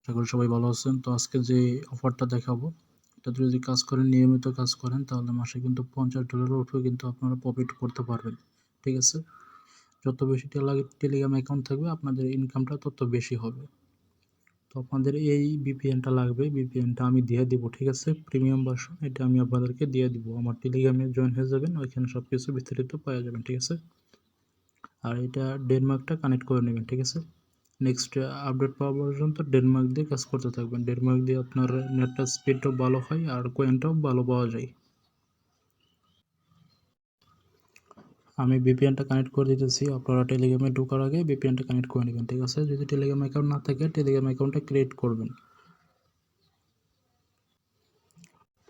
আশা করি সবাই ভালো আছেন। তো আজকে যে অফারটা দেখাবো, এটাতে যদি কাজ করেন, নিয়মিত কাজ করেন তাহলে মাসে কিন্তু $50 এর উপরে কিন্তু আপনারা প্রফিট করতে পারবেন। ঠিক আছে? যত বেশি টেলিগ্রাম অ্যাকাউন্ট থাকবে আপনাদের ইনকামটা তত বেশি হবে। তো আপনাদের এই VPN-টা লাগবে। VPN-টা আমি দিয়ে দিব। ঠিক আছে? প্রিমিয়াম ভার্সন এটা আমি আপনাদেরকে দিয়ে দিব। আমার টেলিগ্রামে জয়েন হয়ে যাবেন। ওইখানে সবকিছু বিস্তারিত পেয়ে যাবেন। ঠিক আছে? আর এটা ডেনমার্কটা কানেক্ট করে নেবেন। ঠিক আছে? নেক্সট আপডেট পাওয়া পর্যন্ত ডেনমার্ক দিয়ে কাজ করতে থাকবেন। ডেনমার্ক দিয়ে আপনার নেটটা স্পিডটাও ভালো হয় আর কয়েনটাও ভালো পাওয়া যায়। আমি VPN-টা কানেক্ট করে দিতেছি। আপনারা টেলিগ্রামে ঢোকার আগে VPN-টা কানেক্ট করে নেবেন। ঠিক আছে? যদি টেলিগ্রাম অ্যাকাউন্ট না থাকে টেলিগ্রাম অ্যাকাউন্টটা ক্রিয়েট করবেন।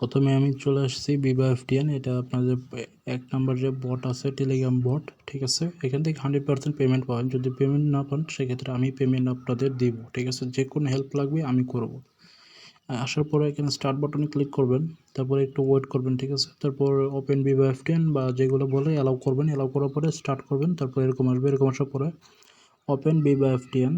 প্রথমে আমি চলে আসছি বিবা FTN। এটা আপনাদের 1 নাম্বার যে বট আছে টেলিগ্রাম বট। ঠিক আছে? এখান থেকে 100% পেমেন্ট পাবেন। যদি পেমেন্ট না পান সেক্ষেত্রে আমি পেমেন্ট আপনাদের দিব। ঠিক আছে? যে কোনো হেল্প লাগবে আমি করব। আসার পরে এখানে স্টার্ট বাটনে ক্লিক করবেন, তারপরে একটু ওয়েট করবেন। ঠিক আছে? তারপর ওপেন বিবা FTN বা যেগুলো বলে অ্যালাউ করবেন। অ্যালাউ করার পরে স্টার্ট করবেন। তারপর এরকম আসবে। এরকম আসার পরে ওপেন বিবা FTN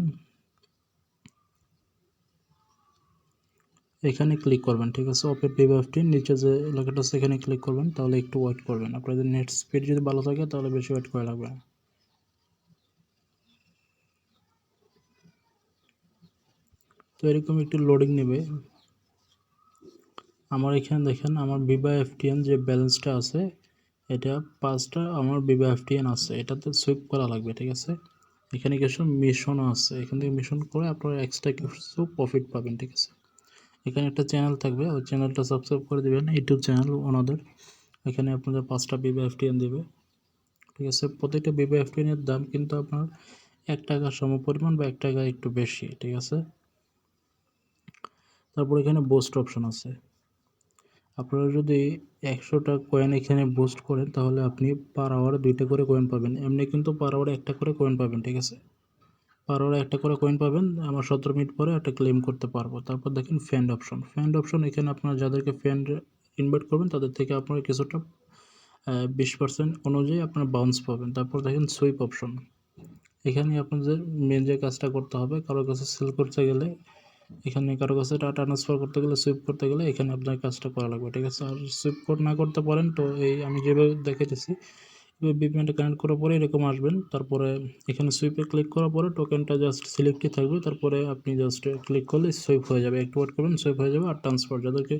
এখানে ক্লিক করবেন। ঠিক আছে? ওপেন বিবা FTN নিচে যে লেখাটা আছে এখানে ক্লিক করবেন। তাহলে একটু ওয়েট করবেন। আপনাদের নেট স্পিড যদি ভালো থাকে তাহলে বেশি ওয়েট করা লাগবে না। তো এরকম একটু লোডিং নেবে। আমার এখানে দেখেন আমার বিবা FTN যে ব্যালেন্সটা আছে এটা 5টা আমার বিবা FTN আছে। এটাতে সুইপ করা লাগবে। ঠিক আছে? এখানে কিছু মিশনও আছে। এখান থেকে মিশন করে আপনারা এক্সট্রা কিছু প্রফিট পাবেন। ঠিক আছে? এখানে একটা চ্যানেল থাকবে, ওই চ্যানেলটা সাবস্ক্রাইব করে দেবেন। ইউটিউব চ্যানেল ওনাদের। এখানে আপনাদের 5টা বিবা FTN দেবে। ঠিক আছে? প্রত্যেকটা বিবা FTN এর দাম কিন্তু আপনার ৳1 সমপরিমাণ বা ৳1 একটু বেশি। ঠিক আছে? তারপর এখানে বুস্ট অপশন আছে। আপনারা যদি 100টা কয়েন এখানে বুস্ট করেন তাহলে আপনি পার আওয়ারে 2টা করে কয়েন পাবেন। এমনি কিন্তু পার আওয়ারে 1টা করে কয়েন পাবেন। ঠিক আছে? পার আওয়ারে 1টা করে কয়েন পাবেন। আমার 17 মিনিট পরে একটা ক্লেম করতে পারবো। তারপর দেখেন ফ্রেন্ড অপশন। ফ্রেন্ড অপশন এখানে আপনারা যাদেরকে ফ্রেন্ড ইনভাইট করবেন তাদের থেকে আপনারা কিছুটা 20% অনুযায়ী আপনারা বাউন্স পাবেন। তারপর দেখেন সুইপ অপশন। এখানে আপনাদের মেন যে কাজটা করতে হবে, কারো কাছে সেল করতে গেলে এখানে কারো কাছে টাকা ট্রান্সফার করতে গেলে সুইপ করতে গেলে এখানে আপনার কাজটা করা লাগবে। ঠিক আছে? আর সুইপ না করতে পারেন তো এই আমি যেভাবে দেখাইতেছি VPN-টা কানেক্ট করার পরে এরকম আসবেন। তারপরে এখানে সুইপে ক্লিক করার পরে টোকেনটা জাস্ট সিলেক্টই থাকবে। তারপরে আপনি জাস্ট ক্লিক করলে সুইপ হয়ে যাবে। একটু ওয়েট করবেন, সুইপ হয়ে যাবে। আর ট্রান্সফার যাদেরকে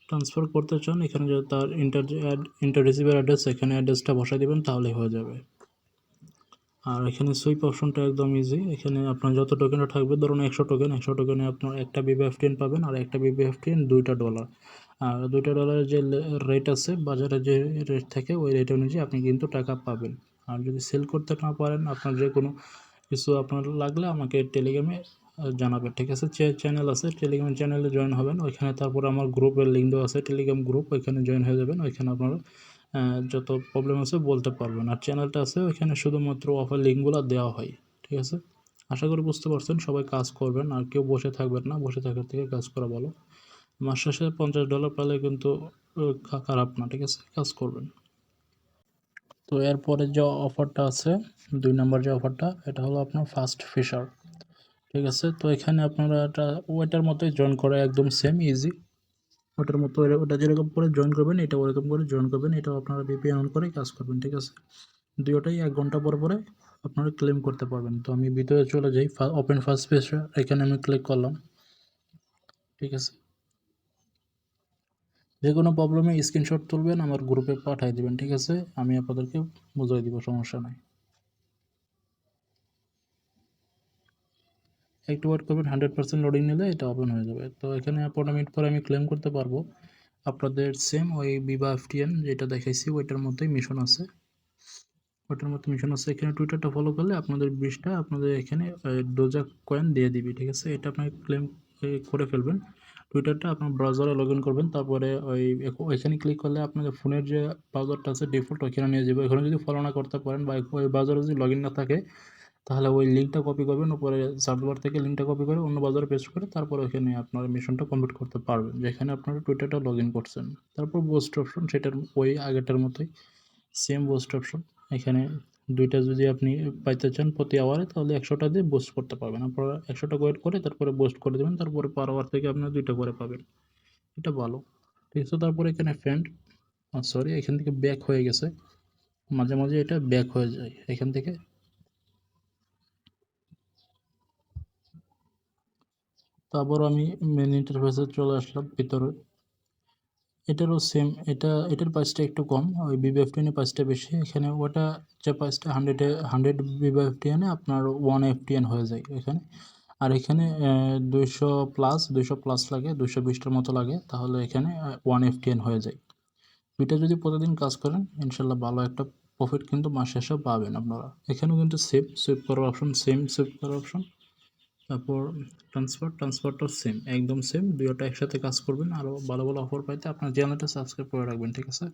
ট্রান্সফার করতে চান এখানে যে তার ইন্টার রিসিভার অ্যাড্রেস এখানে অ্যাড্রেসটা বসায় দিবেন তাহলেই হয়ে যাবে। আর এখানে সুইপ অপশনটা একদম ইজি। এখানে আপনার যত টোকেনটা থাকবে ধরুন 100 টোকেনে আপনার একটা বিবা FTN পাবেন আর একটা বিবা FTN $2। আর $2 যে রেট আছে বাজারে যে রেট থাকে ওই রেট অনুযায়ী আপনি কিন্তু টাকা পাবেন। আর যদি সেল করতে না পারেন আপনার যে কোনো কিছু আপনার লাগলে আমাকে টেলিগ্রামে জানাবেন। ঠিক আছে? চ্যানেল আছে, টেলিগ্রাম চ্যানেলে জয়েন হবেন। ওইখানে তারপর আমার গ্রুপের লিঙ্ক দেওয়া আছে, টেলিগ্রাম গ্রুপ। ওইখানে জয়েন হয়ে যাবেন। ওইখানে আপনারা যত প্রবলেম আছে বলতে পারবেন। আর চ্যানেলটা আছে ওইখানে শুধুমাত্র অফার লিঙ্কগুলো দেওয়া হয়। ঠিক আছে? আশা করি বুঝতে পারছেন। সবাই কাজ করবেন আর কেউ বসে থাকবেন না। বসে থাকার থেকে কাজ করা ভালো। মাস শেষে $50 পেলে কিন্তু খারাপ না। ঠিক আছে? কাজ করবেন। তো এরপরে যে অফারটা আছে 2 নাম্বার যে অফারটা এটা হলো আপনার ফাস্ট ফিশার। ঠিক আছে? তো এখানে আপনারা এটা ওইটার মতোই জয়েন করে একদম সেম ইজি। ওটার মতো ওটা যেরকম করে জয়েন করবেন এটা ওরকম করে জয়েন করবেন। এটাও আপনারা VPN অন করেই কাজ করবেন। ঠিক আছে? দুটোটাই 1 ঘন্টা পরে পরে আপনারা ক্লেম করতে পারবেন। তো আমি ভিতরে চলে যাই। ওপেন ফার্স্ট পেজে এখানে আমি ক্লিক করলাম। ঠিক আছে? যে কোনো প্রবলেমে স্ক্রিনশট তুলবেন আমার গ্রুপে পাঠিয়ে দিবেন। ঠিক আছে? আমি আপনাদেরকে বুঝিয়ে দিব, সমস্যা নাই। একটু ওয়েট করবেন, 100% লোডিং নিলে এটা ওপেন হয়ে যাবে। তো এখানে 15 মিনিট পরে আমি ক্লেম করতে পারবো। আপনাদের সেম ওই বিবা FTN যেটা দেখাইছি ওইটার মধ্যেই মিশন আছে। ওটার মতো মিশন আছে। এখানে টুইটারটা ফলো করলে আপনাদের 20টা আপনাদের এখানে ডোজা কয়েন দিয়ে দিবি। ঠিক আছে? এটা আপনাকে ক্লেম করে ফেলবেন। টুইটারটা আপনার ব্রাউজারে লগ ইন করবেন। তারপরে ওইখানে ক্লিক করলে আপনাদের ফোনের যে ব্রাউজারটা আছে ডিফল্ট ওইখানে নিয়ে যাবে। ওইখানে যদি ফলো না করতে পারেন বা ওই ব্রাউজারে যদি লগ ইন না থাকে তাহলে ওই লিঙ্কটা কপি করবেন। উপরে সার্চ বার থেকে লিঙ্কটা কপি করে অন্য ব্রাউজারে পেস্ট করে তারপর ওইখানে আপনার মিশনটা কমপ্লিট করতে পারবেন যেখানে আপনারা টুইটারটা লগ ইন করছেন। তারপর বুস্ট অপশন সেটার ওই আগেরটার মতোই সেম বুস্ট অপশন। এখানে দুইটা যদি আপনি পাইতে চান প্রতি আওয়ারে তাহলে 100টা দিয়ে বুস্ট করতে পারবেন। আপনারা 100টা ওয়েট করে তারপরে বুস্ট করে দেবেন, তারপরে পার আওয়ার থেকে আপনারা 2টা করে পাবেন। এটা ভালো। ঠিক আছে, তারপরে এখানে ফ্রেন্ড সরি এখান থেকে ব্যাক হয়ে গেছে, মাঝে মাঝে এটা ব্যাক হয়ে যায় এখান থেকে। তারপর আমি মেন ইন্টারফেসে চলে আসলাম ভিতরে। এটারও সেম, এটার প্রাইসটা একটু কম, ওই BBFTN এর প্রাইসটা বেশি। এখানে ওটা যে প্রাইসটা 100 BBFTN এ আপনার 1 FTN হয়ে যায় এখানে। আর এখানে 200 প্লাস লাগে, 220টার মতো লাগে, তাহলে এখানে 1 FTN হয়ে যায়। দুইটা যদি প্রতিদিন কাজ করেন ইনশাল্লাহ ভালো একটা প্রফিট কিন্তু মাস শেষে পাবেন আপনারা। এখানেও কিন্তু সেভ করার অপশন, সেভ করার অপশন। তারপর ট্রান্সফারটাও সেম, একদম সেম। দুইটা একসাথে কাজ করবেন। আরও ভালো ভালো অফার পাইতে আপনার চ্যানেলটা সাবস্ক্রাইব করে রাখবেন, ঠিক আছে।